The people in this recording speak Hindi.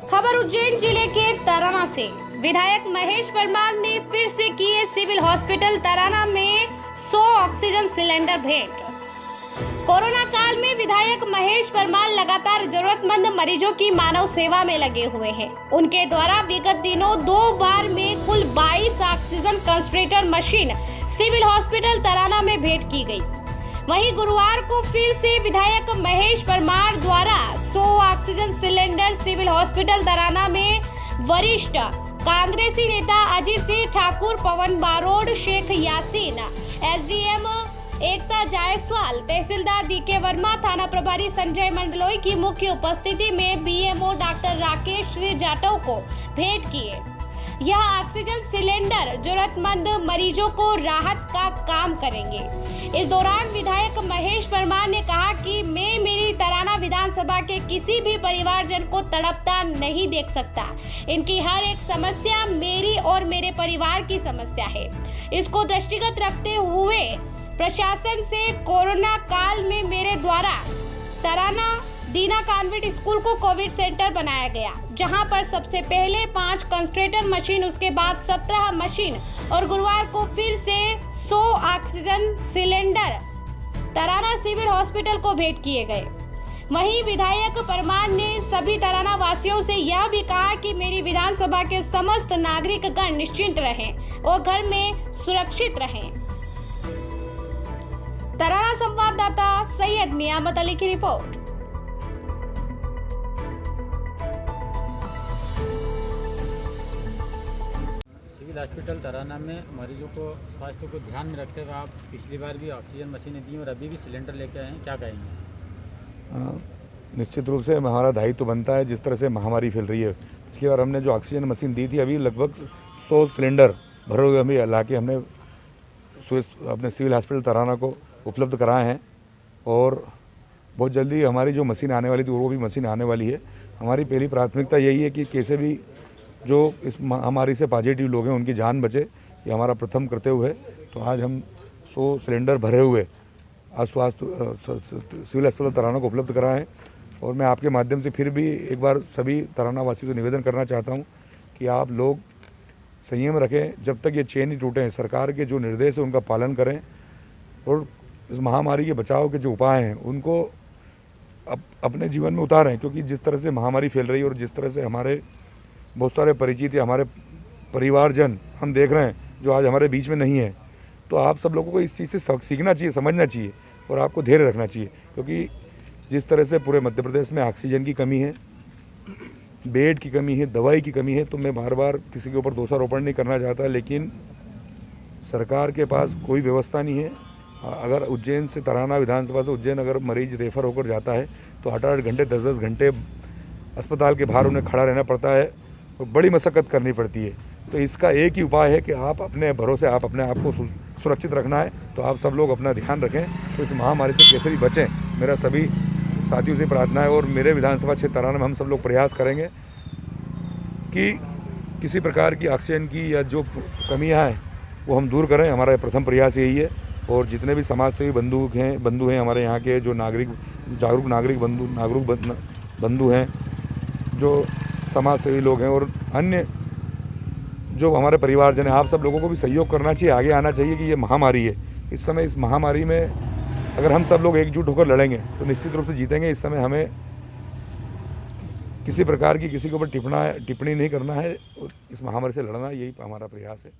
खबर उज्जैन जिले के तराना से। विधायक महेश परमार ने फिर से किए सिविल हॉस्पिटल तराना में 100 ऑक्सीजन सिलेंडर भेंट। कोरोना काल में विधायक महेश परमार लगातार जरूरतमंद मरीजों की मानव सेवा में लगे हुए हैं। उनके द्वारा विगत दिनों 2 बार में कुल 22 oxygen concentrator machine civil hospital Tarana में भेंट की गई। वहीं गुरुवार को फिर से विधायक महेश परमार द्वारा 100 oxygen cylinder civil hospital Tarana में वरिष्ठ कांग्रेसी नेता अजीत सिंह ठाकुर, पवन बारोड़, शेख यासीन, एसडीएम एकता जायसवाल, तहसीलदार डीके वर्मा, थाना प्रभारी संजय मंडलोई की मुख्य उपस्थिति में बीएमओ डॉक्टर राकेश जाटव को भेंट किए। यह ऑक्सीजन सिलेंडर जरूरतमंद मरीजों को राहत का काम करेंगे। इस दौरान विधायक महेश परमार ने कहा कि मैं मेरी तराना विधानसभा के किसी भी परिवारजन को तड़पता नहीं देख सकता। इनकी हर एक समस्या मेरी और मेरे परिवार की समस्या है। इसको दृष्टिगत रखते हुए प्रशासन से कोरोना काल में मेरे द्वारा तराना दीना कॉन्वेंट स्कूल को कोविड सेंटर बनाया गया, जहां पर सबसे पहले 5 कंसंट्रेटर मशीन, उसके बाद 17 मशीन और गुरुवार को फिर से 100 ऑक्सीजन सिलेंडर तराना सिविल हॉस्पिटल को भेंट किए गए। वहीं विधायक परमार ने सभी तराना वासियों से यह भी कहा कि मेरी विधानसभा के समस्त नागरिकगण निश्चिंत रहें और घर में सुरक्षित रहें। तराना संवाददाता सैयद नियामत अली की रिपोर्ट। सिविल हॉस्पिटल तराना में मरीजों को स्वास्थ्य को ध्यान में रखते हुए आप पिछली बार भी ऑक्सीजन मशीनें दी और अभी भी सिलेंडर लेके आए हैं, क्या कहेंगे? निश्चित रूप से हमारा दायित्व बनता है। जिस तरह से महामारी फैल रही है, पिछली बार हमने जो ऑक्सीजन मशीन दी थी, अभी लगभग 100 सिलेंडर भरे हुए हमें ला के हमने अपने सिविल हॉस्पिटल तराना को उपलब्ध कराए हैं और बहुत जल्दी हमारी जो मशीन आने वाली थी वो भी मशीन आने वाली है। हमारी पहली प्राथमिकता यही है कि कैसे भी जो इस महामारी से पॉजिटिव लोग हैं उनकी जान बचे, ये हमारा प्रथम कर्तव्य है। तो आज हम 100 सिलेंडर भरे हुए आज स्वास्थ्य सिविल अस्पताल तराना को उपलब्ध कराए हैं। और मैं आपके माध्यम से फिर भी एक बार सभी तराना वासियों को निवेदन करना चाहता हूँ कि आप लोग संयम रखें, जब तक ये चेन नहीं टूटे। सरकार के जो निर्देश है उनका पालन करें और इस महामारी के बचाव के जो उपाय हैं उनको अपने जीवन में उतारें, क्योंकि जिस तरह से महामारी फैल रही है और जिस तरह से हमारे बहुत सारे परिचित या हमारे परिवारजन हम देख रहे हैं जो आज हमारे बीच में नहीं है, तो आप सब लोगों को इस चीज़ से सीखना चाहिए, समझना चाहिए और आपको धैर्य रखना चाहिए। क्योंकि जिस तरह से पूरे मध्य प्रदेश में ऑक्सीजन की कमी है, बेड की कमी है, दवाई की कमी है, तो मैं बार बार किसी के ऊपर दोषारोपण नहीं करना चाहता, लेकिन सरकार के पास कोई व्यवस्था नहीं है। अगर उज्जैन से तराना विधानसभा से उज्जैन अगर मरीज रेफर होकर जाता है तो 8-8 घंटे 10-10 घंटे अस्पताल के बाहर उन्हें खड़ा रहना पड़ता है और बड़ी मशक्क़त करनी पड़ती है। तो इसका एक ही उपाय है कि आप अपने भरोसे आप अपने आप को सुरक्षित रखना है। तो आप सब लोग अपना ध्यान रखें, तो इस महामारी से कैसे भी बचें, मेरा सभी साथियों से प्रार्थना है। और मेरे विधानसभा क्षेत्र तराना में हम सब लोग प्रयास करेंगे कि किसी प्रकार की ऑक्सीजन की या जो कमियाँ हैं वो हम दूर करें। हमारा प्रथम प्रयास यही है। और जितने भी समाज सेवी बंधु हैं हमारे यहाँ के, जो जागरूक नागरिक बंधु हैं, जो समाज सेवी लोग हैं और अन्य जो हमारे परिवारजन हैं, आप सब लोगों को भी सहयोग करना चाहिए, आगे आना चाहिए कि ये महामारी है। इस समय इस महामारी में अगर हम सब लोग एकजुट होकर लड़ेंगे तो निश्चित रूप से जीतेंगे। इस समय हमें किसी प्रकार की किसी के ऊपर टिप्पणी नहीं करना है और इस महामारी से लड़ना, यही हमारा प्रयास है।